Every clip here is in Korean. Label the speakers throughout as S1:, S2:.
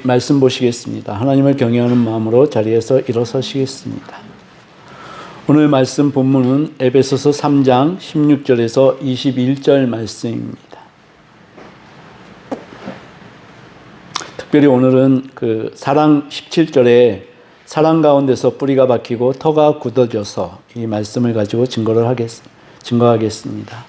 S1: 말씀 보시겠습니다. 하나님을 경외하는 마음으로 자리에서 일어서시겠습니다. 오늘 말씀 본문은 에베소서 3장 16절에서 21절 말씀입니다. 특별히 오늘은 그 사랑 17절에 사랑 가운데서 뿌리가 박히고 터가 굳어져서 이 말씀을 가지고 증거하겠습니다.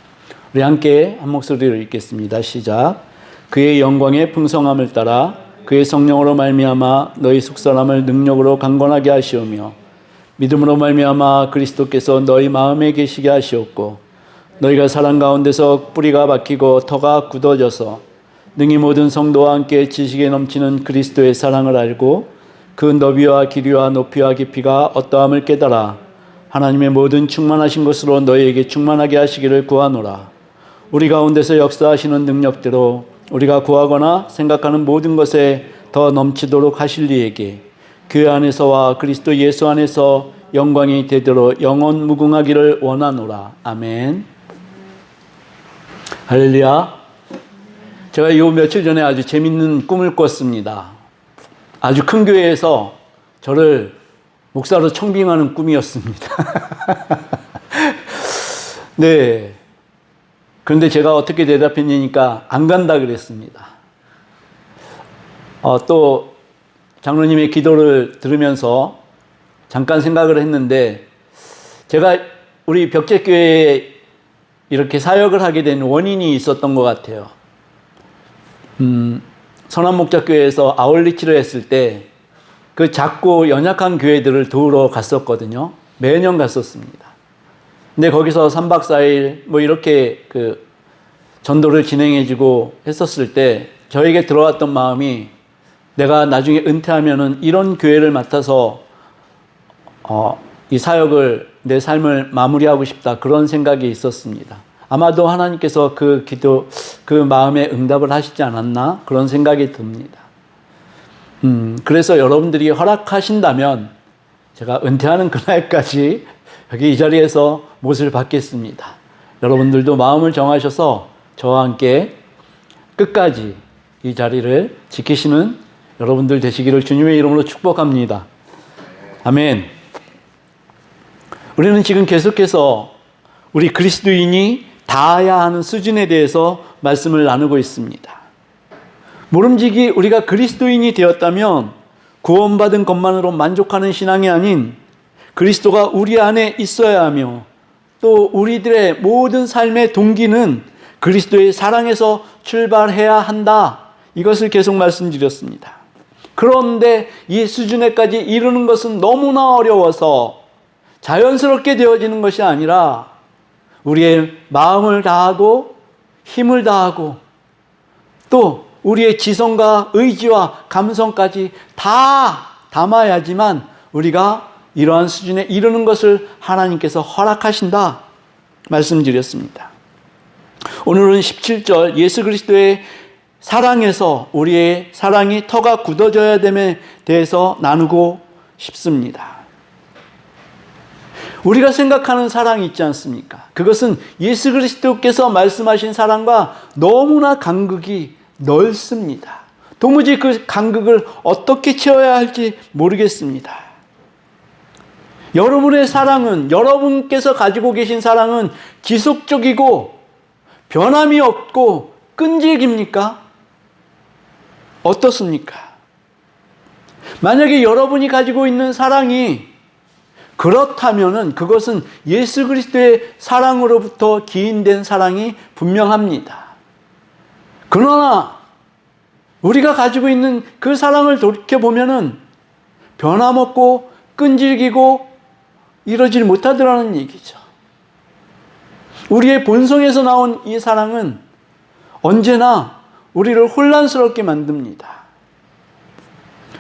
S1: 우리 함께 한 목소리로 읽겠습니다. 시작. 그의 영광의 풍성함을 따라 그의 성령으로 말미암아 너희 속사람을 능력으로 강건하게 하시오며 믿음으로 말미암아 그리스도께서 너희 마음에 계시게 하시었고 너희가 사랑 가운데서 뿌리가 박히고 터가 굳어져서 능히 모든 성도와 함께 지식에 넘치는 그리스도의 사랑을 알고 그 너비와 길이와 높이와 깊이가 어떠함을 깨달아 하나님의 모든 충만하신 것으로 너희에게 충만하게 하시기를 구하노라. 우리 가운데서 역사하시는 능력대로 우리가 구하거나 생각하는 모든 것에 더 넘치도록 하실 이에게 그 안에서와 그리스도 예수 안에서 영광이 되도록 영원 무궁하기를 원하노라. 아멘. 할렐루야. 제가 요 며칠 전에 아주 재밌는 꿈을 꿨습니다. 아주 큰 교회에서 저를 목사로 청빙하는 꿈이었습니다. 네. 그런데 제가 어떻게 대답했냐니까 안 간다 그랬습니다. 또 장로님의 기도를 들으면서 잠깐 생각을 했는데 제가 우리 벽제교회에 이렇게 사역을 하게 된 원인이 있었던 것 같아요. 선한목자교회에서 아울리치를 했을 때 그 작고 연약한 교회들을 도우러 갔었거든요. 매년 갔었습니다. 근데 거기서 3박 4일 뭐 이렇게 그 전도를 진행해주고 했었을 때 저에게 들어왔던 마음이 내가 나중에 은퇴하면은 이런 교회를 맡아서 이 사역을 내 삶을 마무리하고 싶다 그런 생각이 있었습니다. 아마도 하나님께서 그 기도 그 마음에 응답을 하시지 않았나 그런 생각이 듭니다. 그래서 여러분들이 허락하신다면 제가 은퇴하는 그날까지 여기 이 자리에서 못을 받겠습니다. 여러분들도 마음을 정하셔서 저와 함께 끝까지 이 자리를 지키시는 여러분들 되시기를 주님의 이름으로 축복합니다. 아멘. 우리는 지금 계속해서 우리 그리스도인이 닿아야 하는 수준에 대해서 말씀을 나누고 있습니다. 모름지기 우리가 그리스도인이 되었다면 구원받은 것만으로 만족하는 신앙이 아닌 그리스도가 우리 안에 있어야 하며 또 우리들의 모든 삶의 동기는 그리스도의 사랑에서 출발해야 한다. 이것을 계속 말씀드렸습니다. 그런데 이 수준에까지 이르는 것은 너무나 어려워서 자연스럽게 되어지는 것이 아니라 우리의 마음을 다하고 힘을 다하고 또 우리의 지성과 의지와 감성까지 다 담아야지만 우리가 이러한 수준에 이르는 것을 하나님께서 허락하신다 말씀드렸습니다. 오늘은 17절 예수 그리스도의 사랑에서 우리의 사랑이 터가 굳어져야 됨에 대해서 나누고 싶습니다. 우리가 생각하는 사랑이 있지 않습니까? 그것은 예수 그리스도께서 말씀하신 사랑과 너무나 간극이 넓습니다. 도무지 그 간극을 어떻게 채워야 할지 모르겠습니다. 여러분의 사랑은, 여러분께서 가지고 계신 사랑은 지속적이고 변함이 없고 끈질깁니까? 어떻습니까? 만약에 여러분이 가지고 있는 사랑이 그렇다면은 그것은 예수 그리스도의 사랑으로부터 기인된 사랑이 분명합니다. 그러나 우리가 가지고 있는 그 사랑을 돌이켜보면은 변함없고 끈질기고 이러질 못하더라는 얘기죠. 우리의 본성에서 나온 이 사랑은 언제나 우리를 혼란스럽게 만듭니다.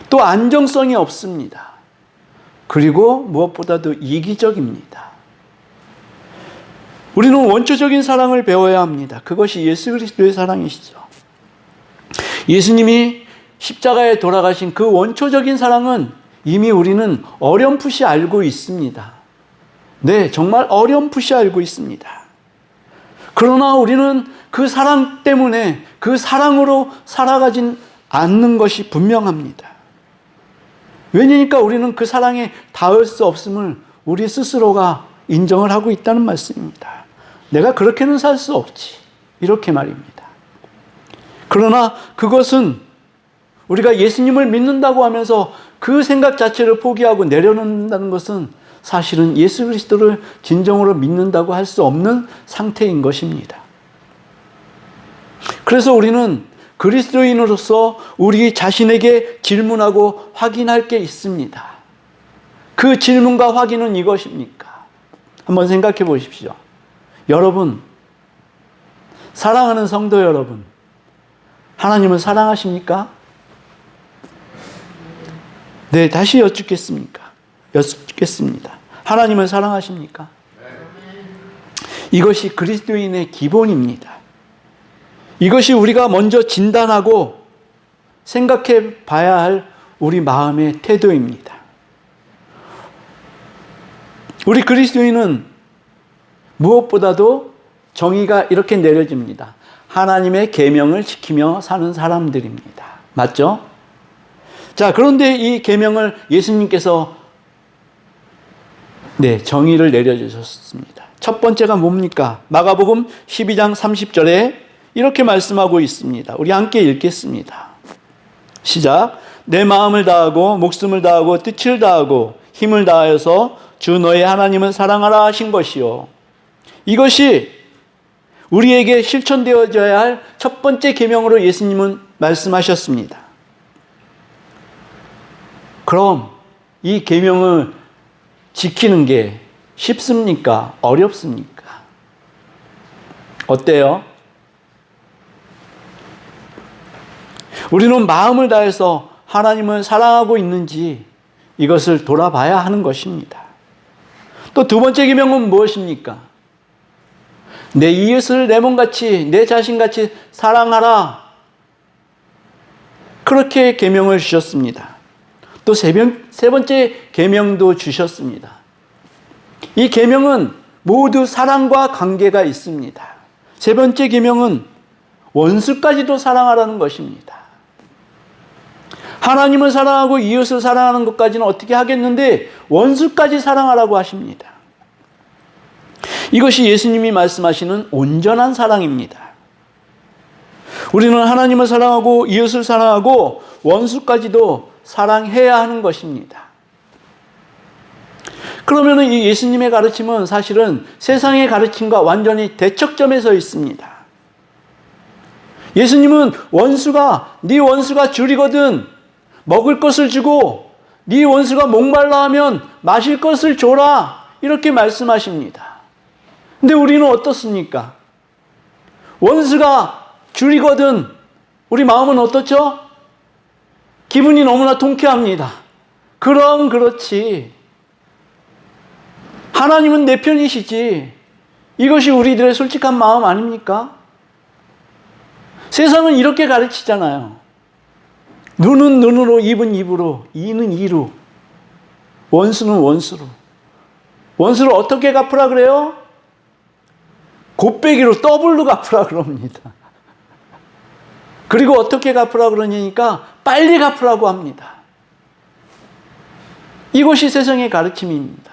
S1: 또 안정성이 없습니다. 그리고 무엇보다도 이기적입니다. 우리는 원초적인 사랑을 배워야 합니다. 그것이 예수 그리스도의 사랑이시죠. 예수님이 십자가에 돌아가신 그 원초적인 사랑은 이미 우리는 어렴풋이 알고 있습니다. 네, 정말 어렴풋이 알고 있습니다. 그러나 우리는 그 사랑 때문에 그 사랑으로 살아가진 않는 것이 분명합니다. 왜냐니까 우리는 그 사랑에 닿을 수 없음을 우리 스스로가 인정을 하고 있다는 말씀입니다. 내가 그렇게는 살 수 없지. 이렇게 말입니다. 그러나 그것은 우리가 예수님을 믿는다고 하면서 그 생각 자체를 포기하고 내려놓는다는 것은 사실은 예수 그리스도를 진정으로 믿는다고 할 수 없는 상태인 것입니다. 그래서 우리는 그리스도인으로서 우리 자신에게 질문하고 확인할 게 있습니다. 그 질문과 확인은 이것입니까? 한번 생각해 보십시오. 여러분, 사랑하는 성도 여러분, 하나님을 사랑하십니까? 네, 다시 여쭙겠습니다. 하나님을 사랑하십니까? 이것이 그리스도인의 기본입니다. 이것이 우리가 먼저 진단하고 생각해 봐야 할 우리 마음의 태도입니다. 우리 그리스도인은 무엇보다도 정의가 이렇게 내려집니다. 하나님의 계명을 지키며 사는 사람들입니다. 맞죠? 자, 그런데 이 계명을 예수님께서 정의를 내려주셨습니다. 첫 번째가 뭡니까? 마가복음 12장 30절에 이렇게 말씀하고 있습니다. 우리 함께 읽겠습니다. 시작. 내 마음을 다하고 목숨을 다하고 뜻을 다하고 힘을 다하여서 주 너의 하나님을 사랑하라 하신 것이요. 이것이 우리에게 실천되어져야 할 첫 번째 계명으로 예수님은 말씀하셨습니다. 그럼 이 계명을 지키는 게 쉽습니까? 어렵습니까? 어때요? 우리는 마음을 다해서 하나님을 사랑하고 있는지 이것을 돌아봐야 하는 것입니다. 또 두 번째 계명은 무엇입니까? 내 이웃을 내 몸같이 내 자신같이 사랑하라. 그렇게 계명을 주셨습니다. 또 세 번째 계명도 주셨습니다. 이 계명은 모두 사랑과 관계가 있습니다. 세 번째 계명은 원수까지도 사랑하라는 것입니다. 하나님을 사랑하고 이웃을 사랑하는 것까지는 어떻게 하겠는데 원수까지 사랑하라고 하십니다. 이것이 예수님이 말씀하시는 온전한 사랑입니다. 우리는 하나님을 사랑하고 이웃을 사랑하고 원수까지도 사랑해야 하는 것입니다. 그러면 이 예수님의 가르침은 사실은 세상의 가르침과 완전히 대척점에 서 있습니다. 예수님은 네 원수가 줄이거든 먹을 것을 주고 네 원수가 목말라 하면 마실 것을 줘라 이렇게 말씀하십니다. 근데 우리는 어떻습니까? 원수가 줄이거든 우리 마음은 어떻죠? 기분이 너무나 통쾌합니다. 그럼 그렇지. 하나님은 내 편이시지. 이것이 우리들의 솔직한 마음 아닙니까? 세상은 이렇게 가르치잖아요. 눈은 눈으로, 입은 입으로, 이는 이로, 원수는 원수로. 원수를 어떻게 갚으라 그래요? 곱빼기로 더블로 갚으라 그럽니다. 그리고 어떻게 갚으라 그러니까 빨리 갚으라고 합니다. 이것이 세상의 가르침입니다.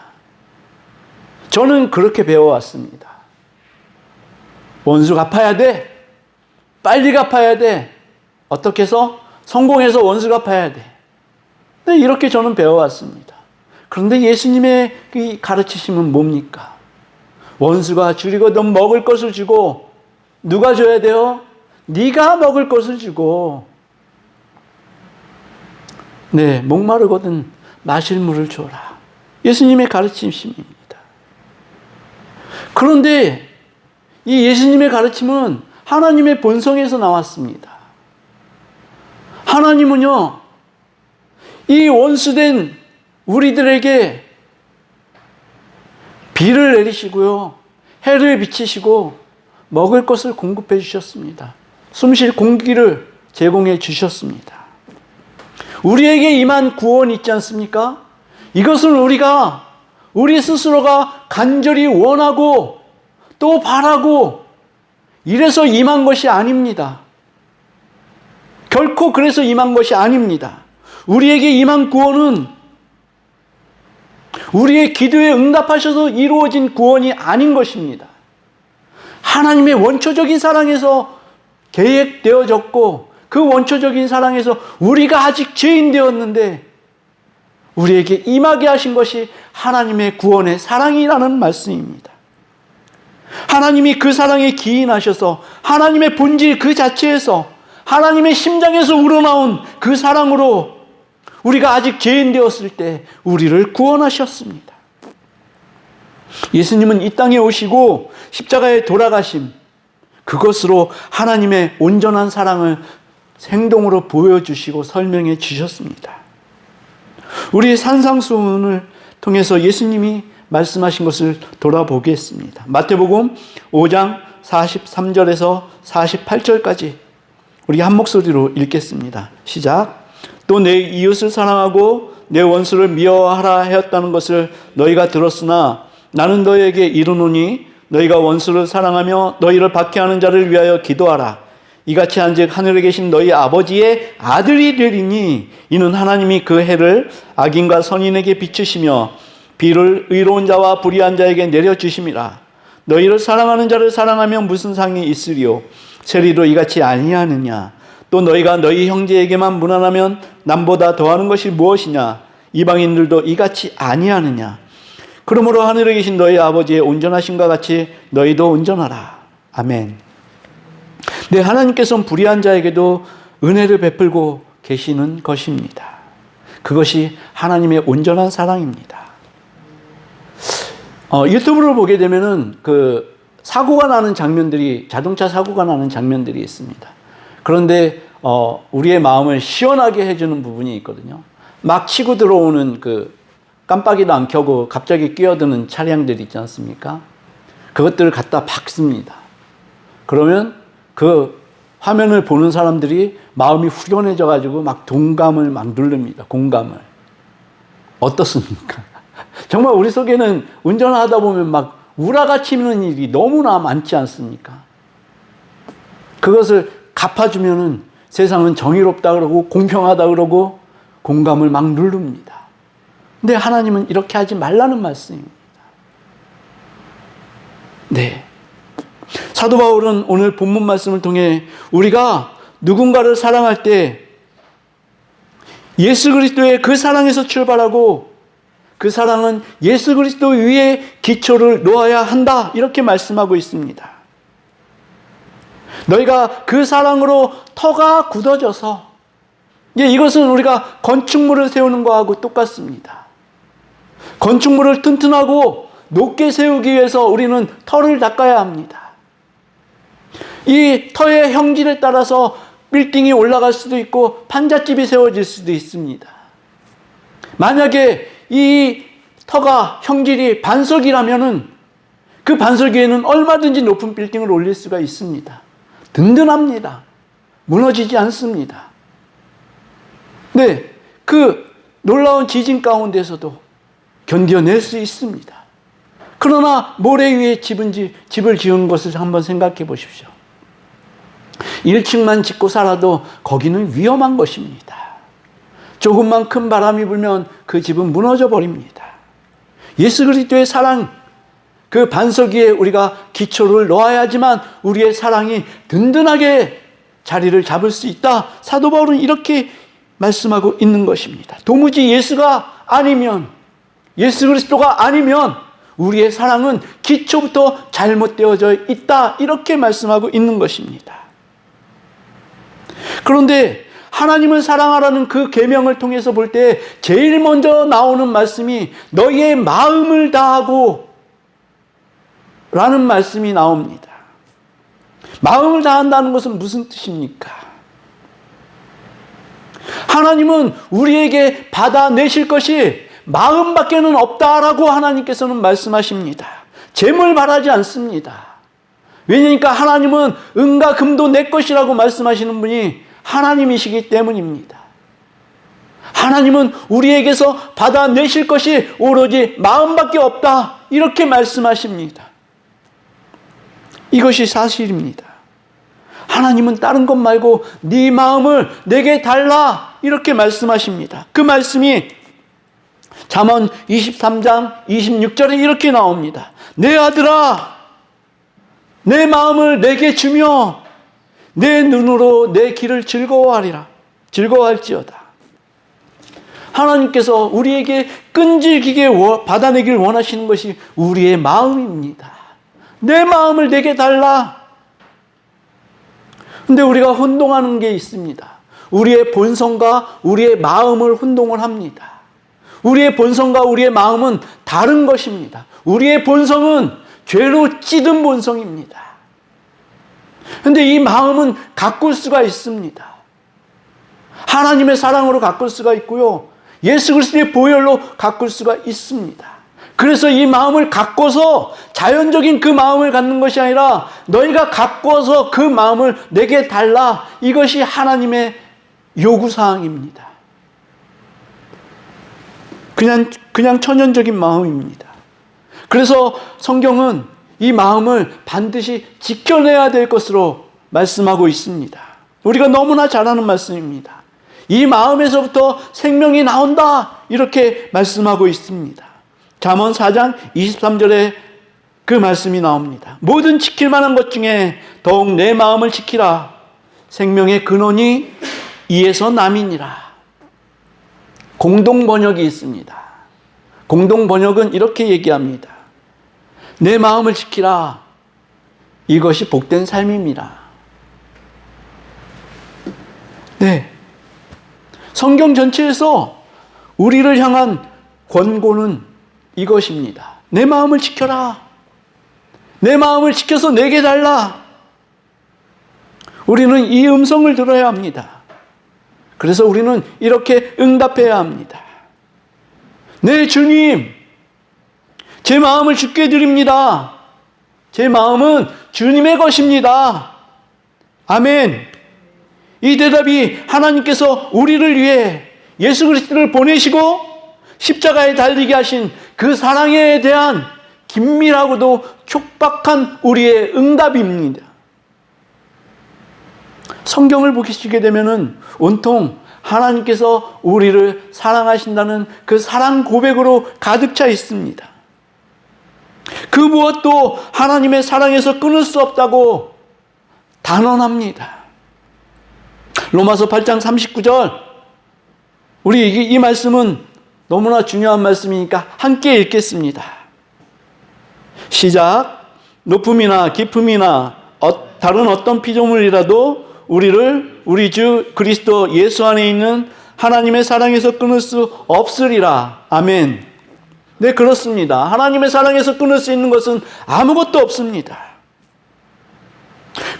S1: 저는 그렇게 배워왔습니다. 원수 갚아야 돼. 빨리 갚아야 돼. 어떻게 해서? 성공해서 원수 갚아야 돼. 네, 이렇게 저는 배워왔습니다. 그런데 예수님의 이 가르치심은 뭡니까? 원수가 줄이거든 먹을 것을 주고 누가 줘야 돼요? 네가 먹을 것을 주고 목마르거든 마실 물을 줘라. 예수님의 가르치심입니다. 그런데 이 예수님의 가르침은 하나님의 본성에서 나왔습니다. 하나님은요, 이 원수된 우리들에게 비를 내리시고요, 해를 비치시고 먹을 것을 공급해 주셨습니다. 숨쉴 공기를 제공해 주셨습니다. 우리에게 임한 구원이 있지 않습니까? 이것은 우리 스스로가 간절히 원하고 또 바라고 이래서 임한 것이 아닙니다. 결코 그래서 임한 것이 아닙니다. 우리에게 임한 구원은 우리의 기도에 응답하셔서 이루어진 구원이 아닌 것입니다. 하나님의 원초적인 사랑에서 계획되어졌고 그 원초적인 사랑에서 우리가 아직 죄인 되었는데 우리에게 임하게 하신 것이 하나님의 구원의 사랑이라는 말씀입니다. 하나님이 그 사랑에 기인하셔서 하나님의 본질 그 자체에서 하나님의 심장에서 우러나온 그 사랑으로 우리가 아직 죄인 되었을 때 우리를 구원하셨습니다. 예수님은 이 땅에 오시고 십자가에 돌아가심, 그것으로 하나님의 온전한 사랑을 행동으로 보여주시고 설명해 주셨습니다. 우리 산상수훈을 통해서 예수님이 말씀하신 것을 돌아보겠습니다. 마태복음 5장 43절에서 48절까지 우리 한 목소리로 읽겠습니다. 시작. 또 내 이웃을 사랑하고 내 원수를 미워하라 하였다는 것을 너희가 들었으나 나는 너희에게 이르노니 너희가 원수를 사랑하며 너희를 박해하는 자를 위하여 기도하라. 이같이 한즉 하늘에 계신 너희 아버지의 아들이 되리니 이는 하나님이 그 해를 악인과 선인에게 비추시며 비를 의로운 자와 불의한 자에게 내려주심이라. 너희를 사랑하는 자를 사랑하면 무슨 상이 있으리요? 세리도 이같이 아니하느냐? 또 너희가 너희 형제에게만 무난하면 남보다 더하는 것이 무엇이냐? 이방인들도 이같이 아니하느냐? 그러므로 하늘에 계신 너희 아버지의 온전하심과 같이 너희도 온전하라. 아멘. 네, 하나님께서는 불의한 자에게도 은혜를 베풀고 계시는 것입니다. 그것이 하나님의 온전한 사랑입니다. 유튜브를 보게 되면은 그 사고가 나는 장면들이, 자동차 사고가 나는 장면들이 있습니다. 그런데 우리의 마음을 시원하게 해주는 부분이 있거든요. 막 치고 들어오는 그 깜빡이도 안 켜고 갑자기 끼어드는 차량들이 있지 않습니까? 그것들을 갖다 박습니다. 그러면 그 화면을 보는 사람들이 마음이 후련해져 가지고 막 동감을 막 누릅니다. 공감을. 어떻습니까? 정말 우리 속에는 운전하다 보면 막 우라가 치는 일이 너무나 많지 않습니까? 그것을 갚아주면은 세상은 정의롭다 그러고 공평하다 그러고 공감을 막 누릅니다. 근데 하나님은 이렇게 하지 말라는 말씀입니다. 네. 사도 바울은 오늘 본문 말씀을 통해 우리가 누군가를 사랑할 때 예수 그리스도의 그 사랑에서 출발하고 그 사랑은 예수 그리스도 위에 기초를 놓아야 한다, 이렇게 말씀하고 있습니다. 너희가 그 사랑으로 터가 굳어져서, 이것은 우리가 건축물을 세우는 것하고 똑같습니다. 건축물을 튼튼하고 높게 세우기 위해서 우리는 터를 닦아야 합니다. 이 터의 형질에 따라서 빌딩이 올라갈 수도 있고 판잣집이 세워질 수도 있습니다. 만약에 이 터가 형질이 반석이라면은 그 반석 위에는 얼마든지 높은 빌딩을 올릴 수가 있습니다. 든든합니다. 무너지지 않습니다. 네, 그 놀라운 지진 가운데서도 견뎌낼 수 있습니다. 그러나 모래 위에 집을 지은 것을 한번 생각해 보십시오. 1층만 짓고 살아도 거기는 위험한 것입니다. 조금만 큰 바람이 불면 그 집은 무너져 버립니다. 예수 그리스도의 사랑, 그 반석 위에 우리가 기초를 놓아야지만 우리의 사랑이 든든하게 자리를 잡을 수 있다. 사도 바울은 이렇게 말씀하고 있는 것입니다. 도무지 예수가 아니면, 예수 그리스도가 아니면 우리의 사랑은 기초부터 잘못되어져 있다, 이렇게 말씀하고 있는 것입니다. 그런데 하나님을 사랑하라는 그 계명을 통해서 볼 때 제일 먼저 나오는 말씀이 너희의 마음을 다하고 라는 말씀이 나옵니다. 마음을 다한다는 것은 무슨 뜻입니까? 하나님은 우리에게 받아내실 것이 마음밖에는 없다라고 하나님께서는 말씀하십니다. 재물 바라지 않습니다. 왜냐니까 하나님은 은과 금도 내 것이라고 말씀하시는 분이 하나님이시기 때문입니다. 하나님은 우리에게서 받아내실 것이 오로지 마음밖에 없다, 이렇게 말씀하십니다. 이것이 사실입니다. 하나님은 다른 것 말고 네 마음을 내게 달라 이렇게 말씀하십니다. 그 말씀이 잠언 23장 26절에 이렇게 나옵니다. 내 아들아, 내 마음을 내게 주며 내 눈으로 내 길을 즐거워할지어다. 하나님께서 우리에게 끈질기게 받아내길 원하시는 것이 우리의 마음입니다. 내 마음을 내게 달라. 근데 우리가 혼동하는 게 있습니다. 우리의 본성과 우리의 마음을 혼동을 합니다. 우리의 본성과 우리의 마음은 다른 것입니다. 우리의 본성은 죄로 찌든 본성입니다. 근데 이 마음은 가꿀 수가 있습니다. 하나님의 사랑으로 가꿀 수가 있고요. 예수 그리스도의 보혈로 가꿀 수가 있습니다. 그래서 이 마음을 가꿔서 자연적인 그 마음을 갖는 것이 아니라 너희가 가꿔서 그 마음을 내게 달라. 이것이 하나님의 요구사항입니다. 그냥 천연적인 마음입니다. 그래서 성경은 이 마음을 반드시 지켜내야 될 것으로 말씀하고 있습니다. 우리가 너무나 잘 아는 말씀입니다. 이 마음에서부터 생명이 나온다 이렇게 말씀하고 있습니다. 잠언 4장 23절에 그 말씀이 나옵니다. 모든 지킬 만한 것 중에 더욱 내 마음을 지키라. 생명의 근원이 이에서 남이니라. 공동 번역이 있습니다. 공동 번역은 이렇게 얘기합니다. 내 마음을 지키라. 이것이 복된 삶입니다. 네. 성경 전체에서 우리를 향한 권고는 이것입니다. 내 마음을 지켜라. 내 마음을 지켜서 내게 달라. 우리는 이 음성을 들어야 합니다. 그래서 우리는 이렇게 응답해야 합니다. 네, 주님, 제 마음을 주께 드립니다. 제 마음은 주님의 것입니다. 아멘. 이 대답이 하나님께서 우리를 위해 예수 그리스도를 보내시고 십자가에 달리게 하신 그 사랑에 대한 긴밀하고도 촉박한 우리의 응답입니다. 성경을 보시게 되면은 온통 하나님께서 우리를 사랑하신다는 그 사랑 고백으로 가득 차 있습니다. 그 무엇도 하나님의 사랑에서 끊을 수 없다고 단언합니다. 로마서 8장 39절, 우리 이 말씀은 너무나 중요한 말씀이니까 함께 읽겠습니다. 시작. 높음이나 깊음이나 다른 어떤 피조물이라도 우리를 우리 주 그리스도 예수 안에 있는 하나님의 사랑에서 끊을 수 없으리라. 아멘. 네, 그렇습니다. 하나님의 사랑에서 끊을 수 있는 것은 아무것도 없습니다.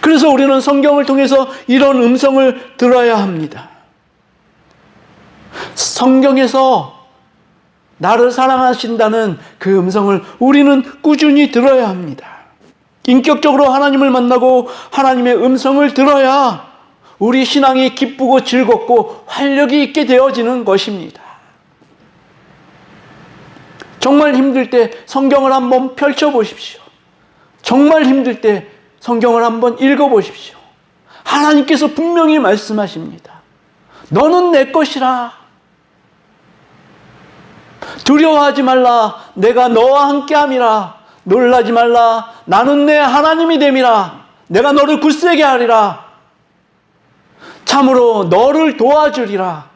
S1: 그래서 우리는 성경을 통해서 이런 음성을 들어야 합니다. 성경에서 나를 사랑하신다는 그 음성을 우리는 꾸준히 들어야 합니다. 인격적으로 하나님을 만나고 하나님의 음성을 들어야 우리 신앙이 기쁘고 즐겁고 활력이 있게 되어지는 것입니다. 정말 힘들 때 성경을 한번 펼쳐보십시오. 정말 힘들 때 성경을 한번 읽어보십시오. 하나님께서 분명히 말씀하십니다. 너는 내 것이라. 두려워하지 말라. 내가 너와 함께함이라. 놀라지 말라. 나는 내 하나님이 됨이라. 내가 너를 굳세게 하리라. 참으로 너를 도와주리라.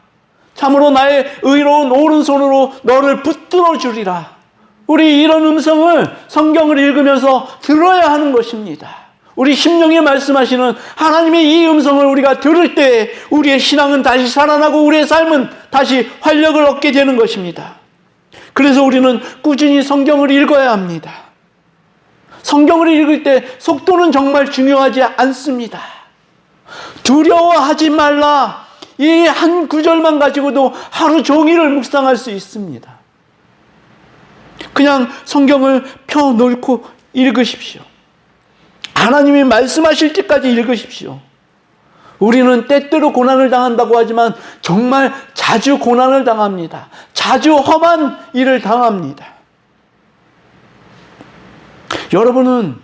S1: 참으로 나의 의로운 오른손으로 너를 붙들어 주리라. 우리 이런 음성을 성경을 읽으면서 들어야 하는 것입니다. 우리 심령에 말씀하시는 하나님의 이 음성을 우리가 들을 때 우리의 신앙은 다시 살아나고 우리의 삶은 다시 활력을 얻게 되는 것입니다. 그래서 우리는 꾸준히 성경을 읽어야 합니다. 성경을 읽을 때 속도는 정말 중요하지 않습니다. 두려워하지 말라. 이 한 구절만 가지고도 하루 종일을 묵상할 수 있습니다. 그냥 성경을 펴놓고 읽으십시오. 하나님이 말씀하실 때까지 읽으십시오. 우리는 때때로 고난을 당한다고 하지만 정말 자주 고난을 당합니다. 자주 험한 일을 당합니다. 여러분은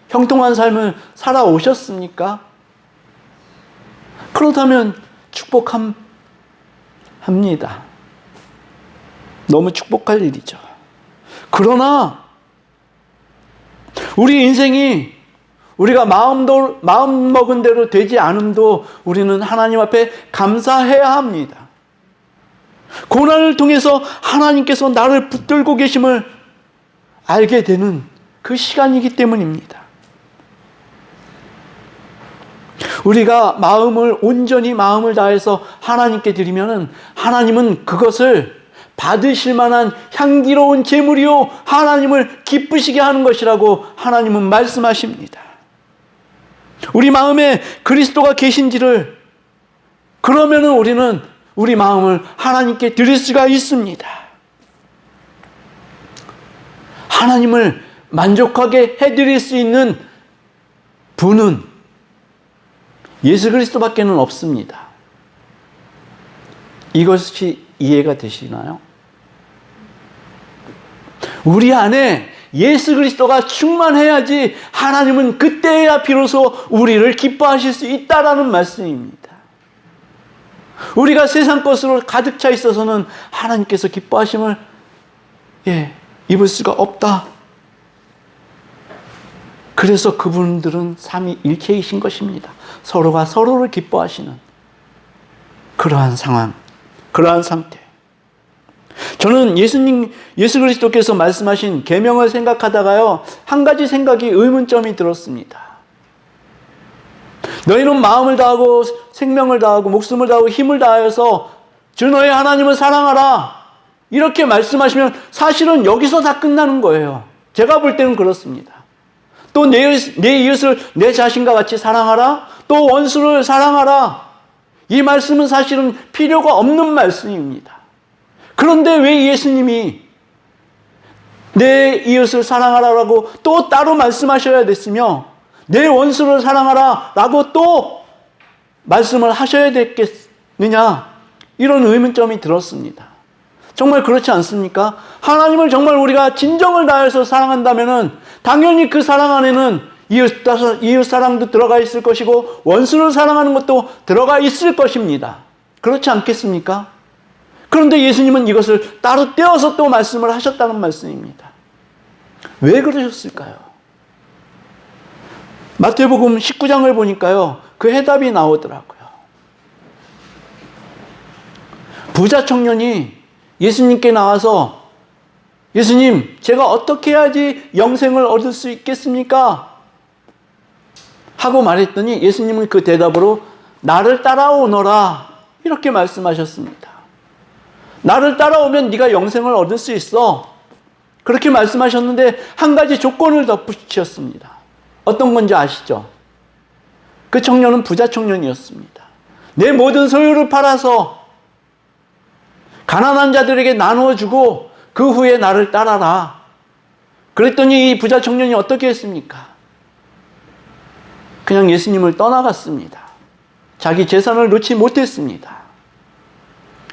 S1: 형통한 삶을 살아오셨습니까? 그렇다면 축복합니다. 너무 축복할 일이죠. 그러나 우리 인생이 우리가 마음 먹은 대로 되지 않음도 우리는 하나님 앞에 감사해야 합니다. 고난을 통해서 하나님께서 나를 붙들고 계심을 알게 되는 그 시간이기 때문입니다. 우리가 온전히 마음을 다해서 하나님께 드리면은 하나님은 그것을 받으실 만한 향기로운 제물이요 하나님을 기쁘시게 하는 것이라고 하나님은 말씀하십니다. 우리 마음에 그리스도가 계신지를 그러면은 우리는 우리 마음을 하나님께 드릴 수가 있습니다. 하나님을 만족하게 해드릴 수 있는 분은 예수 그리스도밖에는 없습니다. 이것이 이해가 되시나요? 우리 안에 예수 그리스도가 충만해야지 하나님은 그때야 비로소 우리를 기뻐하실 수 있다라는 말씀입니다. 우리가 세상 것으로 가득 차 있어서는 하나님께서 기뻐하심을 입을 수가 없다. 그래서 그분들은 삼위일체이신 것입니다. 서로가 서로를 기뻐하시는 그러한 상황, 그러한 상태. 저는 예수 그리스도께서 말씀하신 계명을 생각하다가요, 한 가지 생각이 의문점이 들었습니다. 너희는 마음을 다하고 생명을 다하고 목숨을 다하고 힘을 다하여서 주 너희 하나님을 사랑하라. 이렇게 말씀하시면 사실은 여기서 다 끝나는 거예요. 제가 볼 때는 그렇습니다. 또 내 이웃을 내 자신과 같이 사랑하라. 또 원수를 사랑하라. 이 말씀은 사실은 필요가 없는 말씀입니다. 그런데 왜 예수님이 내 이웃을 사랑하라라고 또 따로 말씀하셔야 됐으며 내 원수를 사랑하라라고 또 말씀을 하셔야 됐겠느냐, 이런 의문점이 들었습니다. 정말 그렇지 않습니까? 하나님을 정말 우리가 진정을 다해서 사랑한다면은 당연히 그 사랑 안에는 이웃 사랑도 들어가 있을 것이고 원수를 사랑하는 것도 들어가 있을 것입니다. 그렇지 않겠습니까? 그런데 예수님은 이것을 따로 떼어서 또 말씀을 하셨다는 말씀입니다. 왜 그러셨을까요? 마태복음 19장을 보니까요, 그 해답이 나오더라고요. 부자 청년이 예수님께 나와서 예수님, 제가 어떻게 해야지 영생을 얻을 수 있겠습니까? 하고 말했더니 예수님은 그 대답으로 나를 따라오너라, 이렇게 말씀하셨습니다. 나를 따라오면 네가 영생을 얻을 수 있어. 그렇게 말씀하셨는데 한 가지 조건을 덧붙이셨습니다. 어떤 건지 아시죠? 그 청년은 부자 청년이었습니다. 내 모든 소유를 팔아서 가난한 자들에게 나누어주고 그 후에 나를 따라라. 그랬더니 이 부자 청년이 어떻게 했습니까? 그냥 예수님을 떠나갔습니다. 자기 재산을 놓지 못했습니다.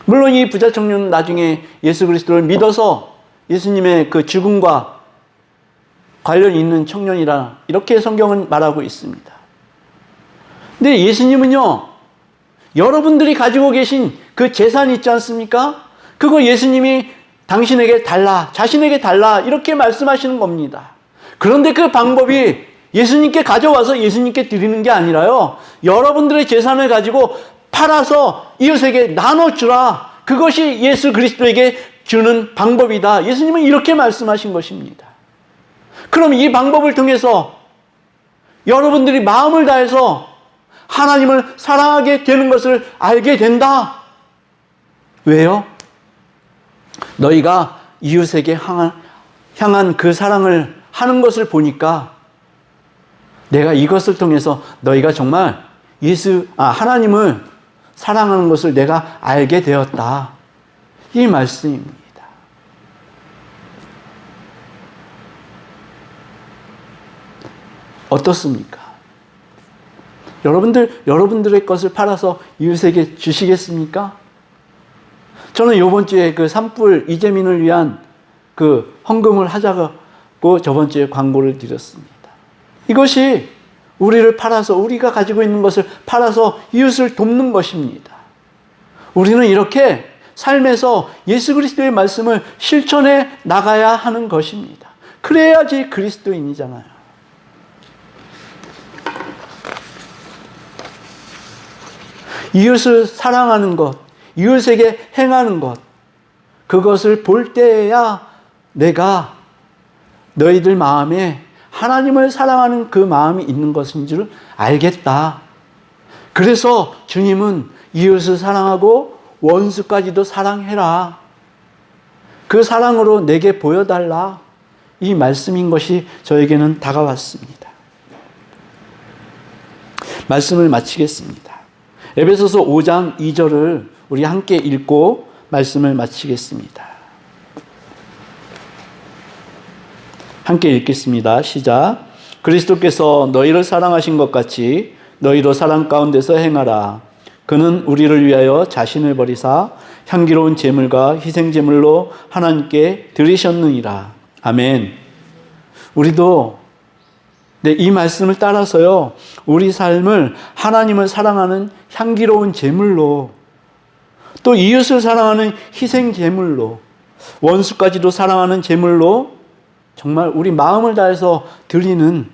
S1: 물론 이 부자 청년은 나중에 예수 그리스도를 믿어서 예수님의 그 죽음과 관련이 있는 청년이라 이렇게 성경은 말하고 있습니다. 근데 예수님은요, 여러분들이 가지고 계신 그 재산이 있지 않습니까? 그거 예수님이 당신에게 달라, 자신에게 달라, 이렇게 말씀하시는 겁니다. 그런데 그 방법이 예수님께 가져와서 예수님께 드리는 게 아니라요, 여러분들의 재산을 가지고 팔아서 이웃에게 나눠주라. 그것이 예수 그리스도에게 주는 방법이다. 예수님은 이렇게 말씀하신 것입니다. 그럼 이 방법을 통해서 여러분들이 마음을 다해서 하나님을 사랑하게 되는 것을 알게 된다. 왜요? 너희가 이웃에게 향한 그 사랑을 하는 것을 보니까 내가 이것을 통해서 너희가 정말 하나님을 사랑하는 것을 내가 알게 되었다. 이 말씀입니다. 어떻습니까? 여러분들의 것을 팔아서 이웃에게 주시겠습니까? 저는 이번 주에 그 산불 이재민을 위한 그 헌금을 하자고 저번 주에 광고를 드렸습니다. 이것이 우리를 팔아서, 우리가 가지고 있는 것을 팔아서 이웃을 돕는 것입니다. 우리는 이렇게 삶에서 예수 그리스도의 말씀을 실천해 나가야 하는 것입니다. 그래야지 그리스도인이잖아요. 이웃을 사랑하는 것, 이웃에게 행하는 것, 그것을 볼 때에야 내가 너희들 마음에 하나님을 사랑하는 그 마음이 있는 것인 줄 알겠다. 그래서 주님은 이웃을 사랑하고 원수까지도 사랑해라. 그 사랑으로 내게 보여달라. 이 말씀인 것이 저에게는 다가왔습니다. 말씀을 마치겠습니다. 에베소서 5장 2절을 우리 함께 읽고 말씀을 마치겠습니다. 함께 읽겠습니다. 시작. 그리스도께서 너희를 사랑하신 것 같이 너희도 사랑 가운데서 행하라. 그는 우리를 위하여 자신을 버리사 향기로운 제물과 희생 제물로 하나님께 드리셨느니라. 아멘. 우리도 이 말씀을 따라서요, 우리 삶을 하나님을 사랑하는 향기로운 제물로, 또 이웃을 사랑하는 희생 제물로, 원수까지도 사랑하는 제물로 정말 우리 마음을 다해서 드리는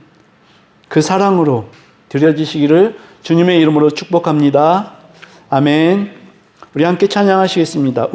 S1: 그 사랑으로 드려지시기를 주님의 이름으로 축복합니다. 아멘. 우리 함께 찬양하시겠습니다.